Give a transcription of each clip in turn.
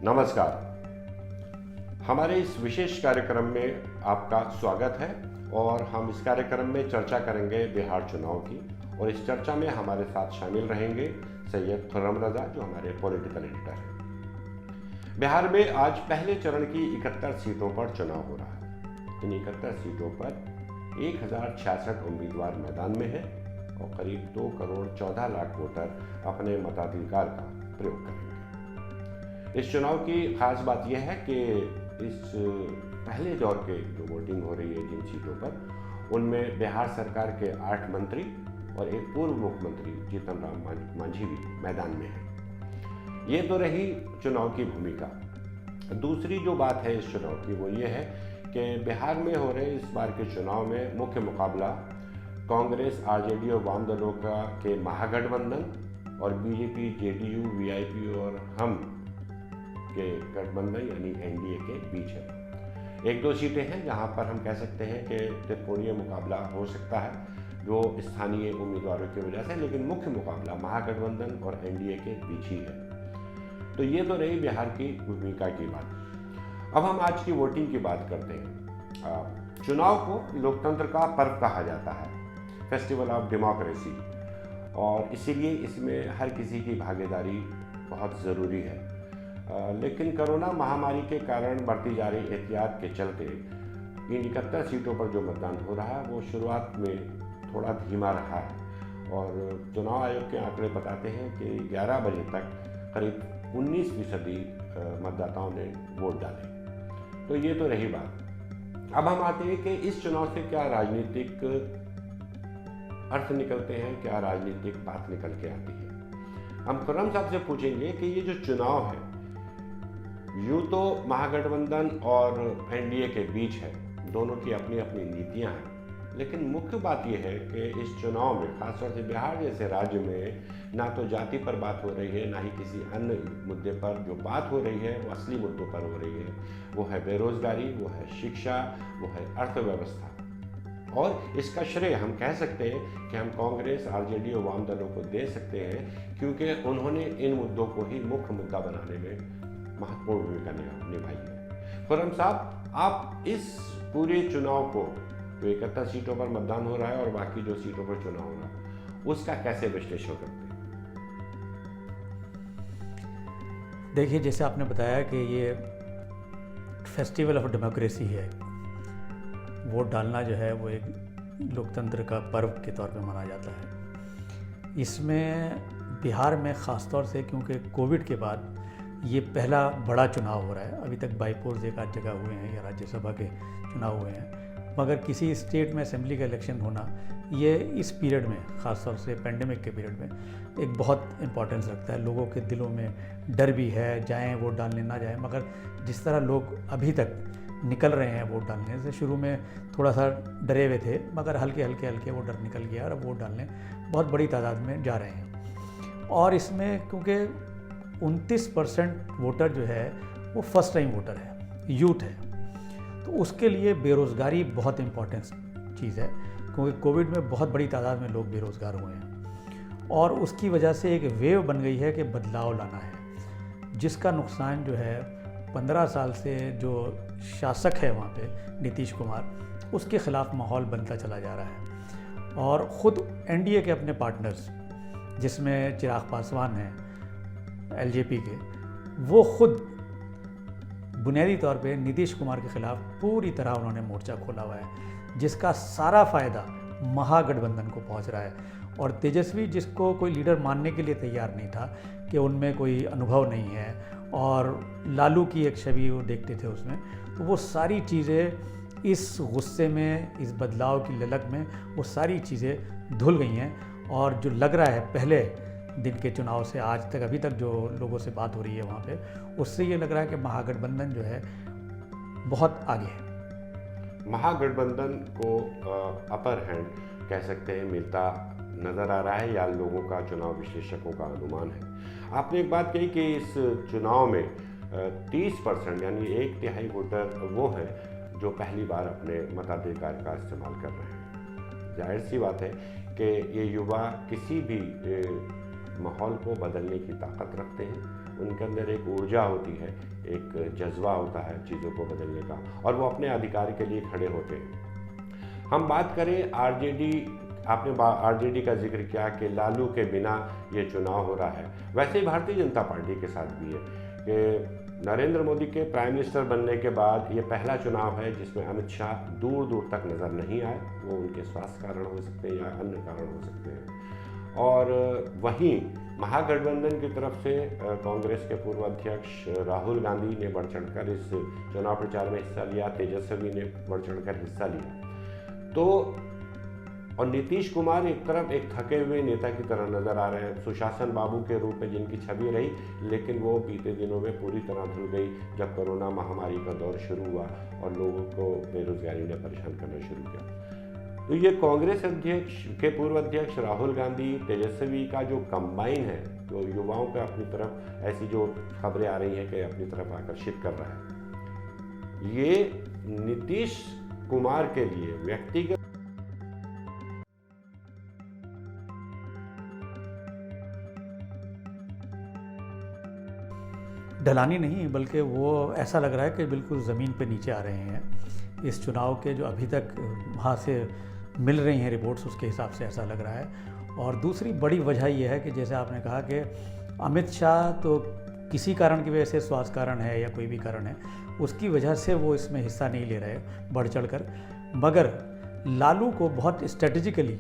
नमस्कार। हमारे इस विशेष कार्यक्रम में आपका स्वागत है और हम इस कार्यक्रम में चर्चा करेंगे बिहार चुनाव की। और इस चर्चा में हमारे साथ शामिल रहेंगे सैयद खुर्रम रजा, जो हमारे पॉलिटिकल एडिटर हैं। बिहार में आज पहले चरण की 71 सीटों पर चुनाव हो रहा है। इन 71 सीटों पर 1066 उम्मीदवार मैदान में हैं और करीब 2 करोड़ 14 लाख वोटर अपने मताधिकार का प्रयोग करेंगे। इस चुनाव की खास बात यह है कि इस पहले दौर के जो वोटिंग हो रही है जिन सीटों पर, उनमें बिहार सरकार के 8 मंत्री और एक पूर्व मुख्यमंत्री जीतन राम मांझी भी मैदान में हैं। ये तो रही चुनाव की भूमिका। दूसरी जो बात है इस चुनाव की वो ये है कि बिहार में हो रहे इस बार के चुनाव में मुख्य मुकाबला कांग्रेस, आरजेडी और वाम दलों के महागठबंधन और बीजेपी, जेडीयू, वीआईपी और हम के गठबंधन यानी एनडीए के बीच है। 1-2 सीटें हैं जहां पर हम कह सकते हैं कि त्रिकोणीय मुकाबला हो सकता है जो स्थानीय उम्मीदवारों की वजह से, लेकिन मुख्य मुकाबला महागठबंधन और एनडीए के बीच ही है। तो ये तो रही बिहार की भूमिका की बात। अब हम आज की वोटिंग की बात करते हैं। चुनाव को लोकतंत्र का पर्व कहा जाता है, फेस्टिवल ऑफ डेमोक्रेसी, और इसीलिए इसमें हर किसी की भागीदारी बहुत ज़रूरी है। लेकिन कोरोना महामारी के कारण बढ़ती जा रही एहतियात के चलते इन 71 सीटों पर जो मतदान हो रहा है वो शुरुआत में थोड़ा धीमा रहा है। और चुनाव आयोग के आंकड़े बताते हैं कि 11 बजे तक करीब 19% मतदाताओं ने वोट डाले। तो ये तो रही बात। अब हम आते हैं कि इस चुनाव से क्या राजनीतिक अर्थ निकलते हैं, क्या राजनीतिक बात निकल के आती है। हम खुर्रम साहब से पूछेंगे कि ये जो चुनाव है यूँ तो महागठबंधन और एनडीए के बीच है, दोनों की अपनी अपनी नीतियां हैं, लेकिन मुख्य बात यह है कि इस चुनाव में खासतौर से बिहार जैसे राज्य में ना तो जाति पर बात हो रही है, ना ही किसी अन्य मुद्दे पर। जो बात हो रही है वो असली मुद्दों पर हो रही है। वो है बेरोजगारी, वो है शिक्षा, वो है अर्थव्यवस्था। और इसका श्रेय हम कह सकते हैं कि हम कांग्रेस, आरजेडी और वाम दलों को दे सकते हैं, क्योंकि उन्होंने इन मुद्दों को ही मुख्य मुद्दा बनाने में महत्वपूर्ण भूमिका निभाई है। खुर्रम साहब, आप इस पूरे चुनाव को, जो 71 सीटों पर मतदान हो रहा है और बाकी जो सीटों पर चुनाव हो रहा है, उसका कैसे विश्लेषण करते हैं? देखिए, जैसे आपने बताया कि ये फेस्टिवल ऑफ डेमोक्रेसी है। वोट डालना जो है वो एक लोकतंत्र का पर्व के तौर पे मनाया जाता है। इसमें बिहार में ख़ास तौर से, क्योंकि कोविड के बाद ये पहला बड़ा चुनाव हो रहा है। अभी तक बाईपोल्स एक आध जगह हुए हैं या राज्यसभा के चुनाव हुए हैं, मगर किसी स्टेट में असेंबली का इलेक्शन होना, ये इस पीरियड में, ख़ास तौर से पेंडेमिक के पीरियड में एक बहुत इम्पोर्टेंस रखता है। लोगों के दिलों में डर भी है, जाएं वोट डालने ना जाएं, मगर जिस तरह लोग अभी तक निकल रहे हैं वोट डालने से, शुरू में थोड़ा सा डरे हुए थे, मगर हल्के हल्के वो डर निकल गया और अब वोट डालने बहुत बड़ी तादाद में जा रहे हैं। और इसमें क्योंकि 29% वोटर जो है वो फर्स्ट टाइम वोटर है, यूथ है, तो उसके लिए बेरोज़गारी बहुत इम्पोर्टेंट चीज़ है, क्योंकि कोविड में बहुत बड़ी तादाद में लोग बेरोज़गार हुए हैं और उसकी वजह से एक वेव बन गई है कि बदलाव लाना है, जिसका नुकसान जो है 15 साल से जो शासक है वहाँ पे नीतीश कुमार, उसके ख़िलाफ़ माहौल बनता चला जा रहा है। और ख़ुद एनडीए के अपने पार्टनर्स, जिसमें चिराग पासवान हैं एलजेपी के, वो खुद बुनियादी तौर पे नीतीश कुमार के ख़िलाफ़ पूरी तरह उन्होंने मोर्चा खोला हुआ है, जिसका सारा फ़ायदा महागठबंधन को पहुंच रहा है। और तेजस्वी, जिसको कोई लीडर मानने के लिए तैयार नहीं था कि उनमें कोई अनुभव नहीं है और लालू की एक छवि वो देखते थे उसमें, तो वो सारी चीज़ें इस गुस्से में, इस बदलाव की ललक में वो सारी चीज़ें धुल गई हैं। और जो लग रहा है पहले दिन के चुनाव से आज तक, अभी तक जो लोगों से बात हो रही है वहाँ पे, उससे ये लग रहा है कि महागठबंधन जो है बहुत आगे है। महागठबंधन को अपर हैंड कह सकते हैं मिलता नज़र आ रहा है, या लोगों का, चुनाव विश्लेषकों का अनुमान है। आपने एक बात कही कि इस चुनाव में 30% यानी 1/3 वोटर वो हैं जो पहली बार अपने मताधिकार का इस्तेमाल कर रहे हैं। जाहिर सी बात है कि ये युवा किसी भी माहौल को बदलने की ताकत रखते हैं। उनके अंदर एक ऊर्जा होती है, एक जज्बा होता है चीज़ों को बदलने का, और वो अपने अधिकार के लिए खड़े होते हैं। हम बात करें आरजेडी, आपने आरजेडी का जिक्र किया कि लालू के बिना ये चुनाव हो रहा है। वैसे ही भारतीय जनता पार्टी के साथ भी है कि नरेंद्र मोदी के प्राइम मिनिस्टर बनने के बाद ये पहला चुनाव है जिसमें अमित शाह दूर दूर तक नज़र नहीं आए। वो उनके स्वास्थ्य कारण हो सकते हैं या अन्य कारण हो सकते हैं। और वहीं महागठबंधन की तरफ से कांग्रेस के पूर्व अध्यक्ष राहुल गांधी ने बढ़ चढ़कर इस चुनाव प्रचार में हिस्सा लिया, तेजस्वी ने बढ़ चढ़कर हिस्सा लिया। तो और नीतीश कुमार एक तरफ एक थके हुए नेता की तरह नजर आ रहे हैं, सुशासन बाबू के रूप में जिनकी छवि रही, लेकिन वो बीते दिनों में पूरी तरह धुल गई जब कोरोना महामारी का दौर शुरू हुआ और लोगों को बेरोजगारी ने परेशान करना शुरू किया। तो ये कांग्रेस अध्यक्ष के पूर्व अध्यक्ष राहुल गांधी, तेजस्वी का जो कंबाइन है, जो युवाओं को अपनी तरफ, ऐसी जो खबरें आ रही हैं कि अपनी तरफ आकर्षित कर रहा है, ये नीतीश कुमार के लिए व्यक्तिगत ढलानी नहीं, बल्कि वो ऐसा लग रहा है कि बिल्कुल ज़मीन पे नीचे आ रहे हैं। इस चुनाव के जो अभी तक वहाँ से मिल रही हैं रिपोर्ट्स, उसके हिसाब से ऐसा लग रहा है। और दूसरी बड़ी वजह ये है कि जैसे आपने कहा कि अमित शाह तो किसी कारण की वजह से, स्वास्थ्य कारण है या कोई भी कारण है, उसकी वजह से वो इसमें हिस्सा नहीं ले रहे बढ़ चढ़ कर। मगर लालू को बहुत स्ट्रेटेजिकली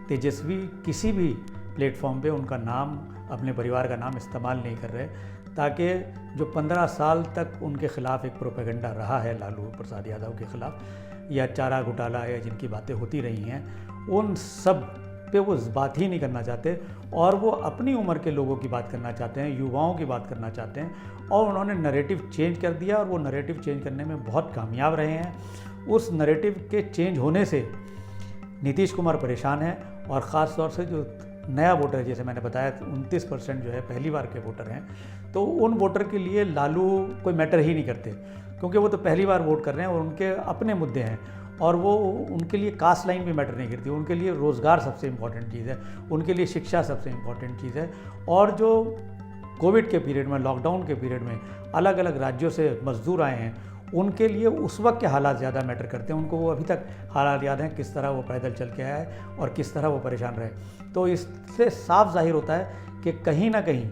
तेजस्वी किसी भी प्लेटफॉर्म पे उनका नाम, अपने परिवार का नाम इस्तेमाल नहीं कर रहे, ताकि जो 15 साल तक उनके खिलाफ एक प्रोपेगेंडा रहा है लालू प्रसाद यादव के खिलाफ, या चारा घोटाला या जिनकी बातें होती रही हैं, उन सब पे वो बात ही नहीं करना चाहते। और वो अपनी उम्र के लोगों की बात करना चाहते हैं, युवाओं की बात करना चाहते हैं। और उन्होंने नैरेटिव चेंज कर दिया, और वो नैरेटिव चेंज करने में बहुत कामयाब रहे हैं। उस नैरेटिव के चेंज होने से नीतीश कुमार परेशान है, और ख़ास तौर से जो नया वोटर, जैसे मैंने बताया 29% जो है पहली बार के वोटर हैं, तो उन वोटर के लिए लालू कोई मैटर ही नहीं करते, क्योंकि वो तो पहली बार वोट कर रहे हैं और उनके अपने मुद्दे हैं। और वो उनके लिए कास्ट लाइन भी मैटर नहीं करती, उनके लिए रोज़गार सबसे इम्पॉर्टेंट चीज़ है, उनके लिए शिक्षा सबसे इम्पॉर्टेंट चीज़ है। और जो कोविड के पीरियड में, लॉकडाउन के पीरियड में अलग अलग राज्यों से मजदूर आए हैं, उनके लिए उस वक्त के हालात ज़्यादा मैटर करते हैं। उनको वो अभी तक हालात याद हैं, किस तरह वो पैदल चल के आया है और किस तरह वो परेशान रहे। तो इससे साफ जाहिर होता है कि कहीं ना कहीं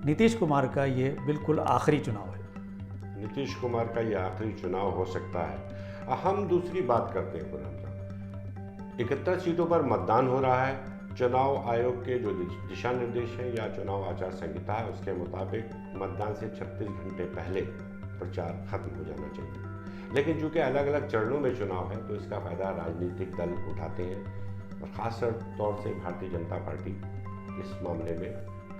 नीतीश कुमार का ये बिल्कुल आखिरी चुनाव है। नीतीश कुमार का ये आखिरी चुनाव हो सकता है। हम दूसरी बात करते हैं पूनम साहब, 71 सीटों पर मतदान हो रहा है। चुनाव आयोग के जो दिशा निर्देश हैं या चुनाव आचार संहिता है, उसके मुताबिक मतदान से 36 घंटे पहले प्रचार खत्म हो जाना चाहिए। लेकिन चूंकि अलग अलग चरणों में चुनाव है, तो इसका फायदा राजनीतिक दल उठाते हैं, और ख़ास तौर से भारतीय जनता पार्टी इस मामले में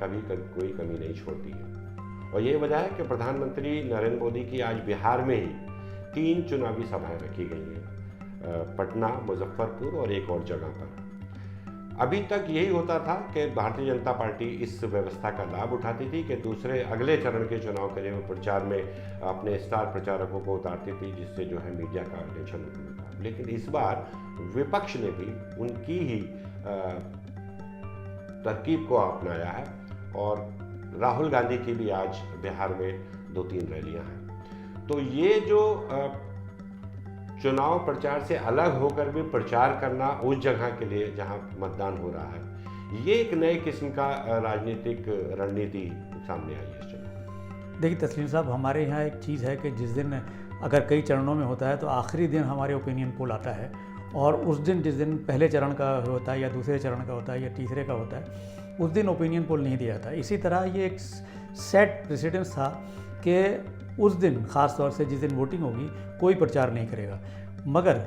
कभी कोई कमी नहीं छोड़ती है। और ये वजह है कि प्रधानमंत्री नरेंद्र मोदी की आज बिहार में ही 3 चुनावी सभाएं रखी गई हैं, पटना, मुजफ्फरपुर और एक और जगह पर। अभी तक यही होता था कि भारतीय जनता पार्टी इस व्यवस्था का लाभ उठाती थी कि दूसरे अगले चरण के चुनाव के लिए वो प्रचार में अपने स्टार प्रचारकों को उतारती थी, जिससे जो है मीडिया का अटेंशन मिलता। लेकिन इस बार विपक्ष ने भी उनकी ही तरकीब को अपनाया है, और राहुल गांधी की भी आज बिहार में 2-3 रैलियां हैं। तो ये जो चुनाव प्रचार से अलग होकर भी प्रचार करना उस जगह के लिए जहां मतदान हो रहा है, ये एक नए किस्म का राजनीतिक रणनीति सामने आई है इस चुनाव। देखिए तस्लीम साहब, हमारे यहाँ एक चीज़ है कि जिस दिन अगर कई चरणों में होता है तो आखिरी दिन हमारे ओपिनियन पोल आता है, और उस दिन जिस दिन पहले चरण का होता है या दूसरे चरण का होता है या तीसरे का होता है, उस दिन ओपिनियन पोल नहीं दिया जाता। इसी तरह ये एक सेट प्रेसिडेंस था कि उस दिन ख़ास तौर से जिस दिन वोटिंग होगी कोई प्रचार नहीं करेगा। मगर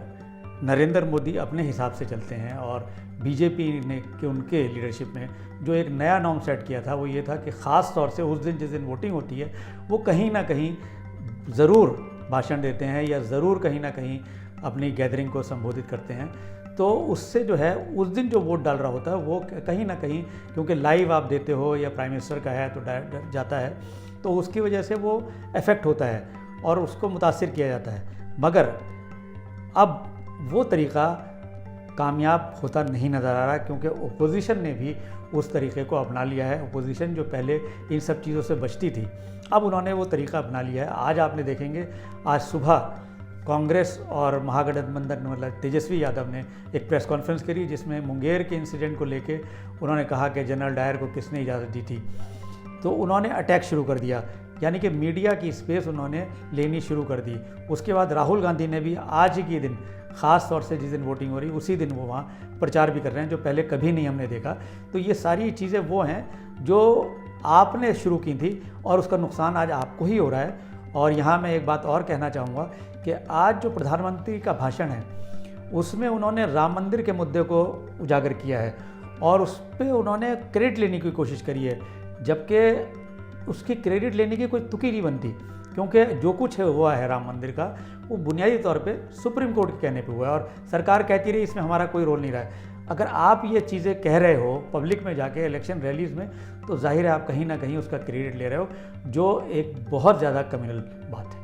नरेंद्र मोदी अपने हिसाब से चलते हैं, और बीजेपी ने कि उनके लीडरशिप में जो एक नया नॉर्म सेट किया था वो ये था कि ख़ास तौर से उस दिन जिस दिन वोटिंग होती है वो कहीं ना कहीं ज़रूर भाषण देते हैं या ज़रूर कहीं ना कहीं अपनी गैदरिंग को संबोधित करते हैं। तो उससे जो है उस दिन जो वोट डाल रहा होता है वो कहीं ना कहीं, क्योंकि लाइव आप देते हो या प्राइम मिनिस्टर का है तो डायरेक्ट जाता है, तो उसकी वजह से वो इफ़ेक्ट होता है और उसको मुतासिर किया जाता है। मगर अब वो तरीक़ा कामयाब होता नहीं नज़र आ रहा, क्योंकि ओपोजिशन ने भी उस तरीके को अपना लिया है। अपोजिशन जो पहले इन सब चीज़ों से बचती थी, अब उन्होंने वो तरीका अपना लिया है। आज आपने देखेंगे, आज सुबह कांग्रेस और महागठबंधन मतलब तेजस्वी यादव ने एक प्रेस कॉन्फ्रेंस करी, जिसमें मुंगेर के इंसिडेंट को लेके उन्होंने कहा कि जनरल डायर को किसने इजाज़त दी थी। तो उन्होंने अटैक शुरू कर दिया, यानी कि मीडिया की स्पेस उन्होंने लेनी शुरू कर दी। उसके बाद राहुल गांधी ने भी आज ही के दिन, ख़ास तौर से जिस दिन वोटिंग हो रही उसी दिन वो वहाँ प्रचार भी कर रहे हैं, जो पहले कभी नहीं हमने देखा। तो ये सारी चीज़ें वो हैं जो आपने शुरू की थी और उसका नुकसान आज आपको ही हो रहा है। और यहाँ मैं एक बात और कहना चाहूँगा कि आज जो प्रधानमंत्री का भाषण है उसमें उन्होंने राम मंदिर के मुद्दे को उजागर किया है और उस पर उन्होंने क्रेडिट लेने की कोशिश करी है, जबकि उसकी क्रेडिट लेने की कोई तुकी नहीं बनती, क्योंकि जो कुछ है हुआ है राम मंदिर का, वो बुनियादी तौर पे सुप्रीम कोर्ट के कहने पे हुआ है और सरकार कहती रही इसमें हमारा कोई रोल नहीं रहा है। अगर आप ये चीज़ें कह रहे हो पब्लिक में जाके इलेक्शन रैलीज में, तो जाहिर है आप कहीं ना कहीं उसका क्रेडिट ले रहे हो, जो एक बहुत ज़्यादा क्रिमिनल बात है।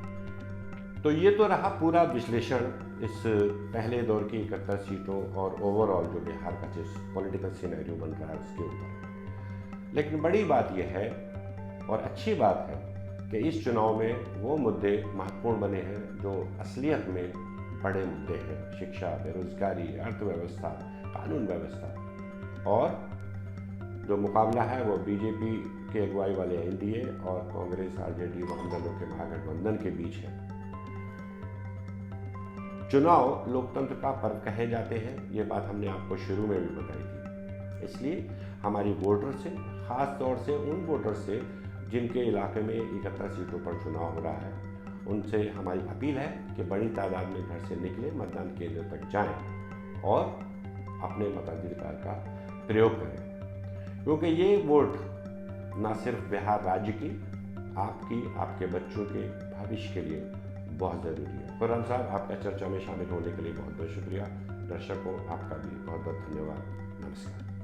तो ये तो रहा पूरा विश्लेषण इस पहले दौर की 71 सीटों और ओवरऑल जो बिहार का जिस पॉलिटिकल सिनेरियो बन रहा है उसके ऊपर। लेकिन बड़ी बात यह है और अच्छी बात है कि इस चुनाव में वो मुद्दे महत्वपूर्ण बने हैं जो असलियत में बड़े मुद्दे हैं: शिक्षा, बेरोजगारी, अर्थव्यवस्था, कानून व्यवस्था। और जो मुकाबला है वो बीजेपी के अगुवाई वाले एनडीए और कांग्रेस आरजेडी वाम दलों के महागठबंधन के बीच है। चुनाव लोकतंत्र का पर्व कहे जाते हैं, ये बात हमने आपको शुरू में भी बताई थी। इसलिए हमारी वोटर से, खास तौर से उन वोटर से जिनके इलाके में 71 सीटों पर चुनाव हो रहा है, उनसे हमारी अपील है कि बड़ी तादाद में घर से निकलें, मतदान केंद्र तक जाएं और अपने मताधिकार का प्रयोग करें, क्योंकि ये वोट ना सिर्फ बिहार राज्य की, आपकी, आपके बच्चों के भविष्य के लिए बहुत ज़रूरी है। खुर्रम साहब, आपका चर्चा में शामिल होने के लिए बहुत बहुत शुक्रिया। दर्शकों, आपका भी बहुत बहुत धन्यवाद। नमस्कार।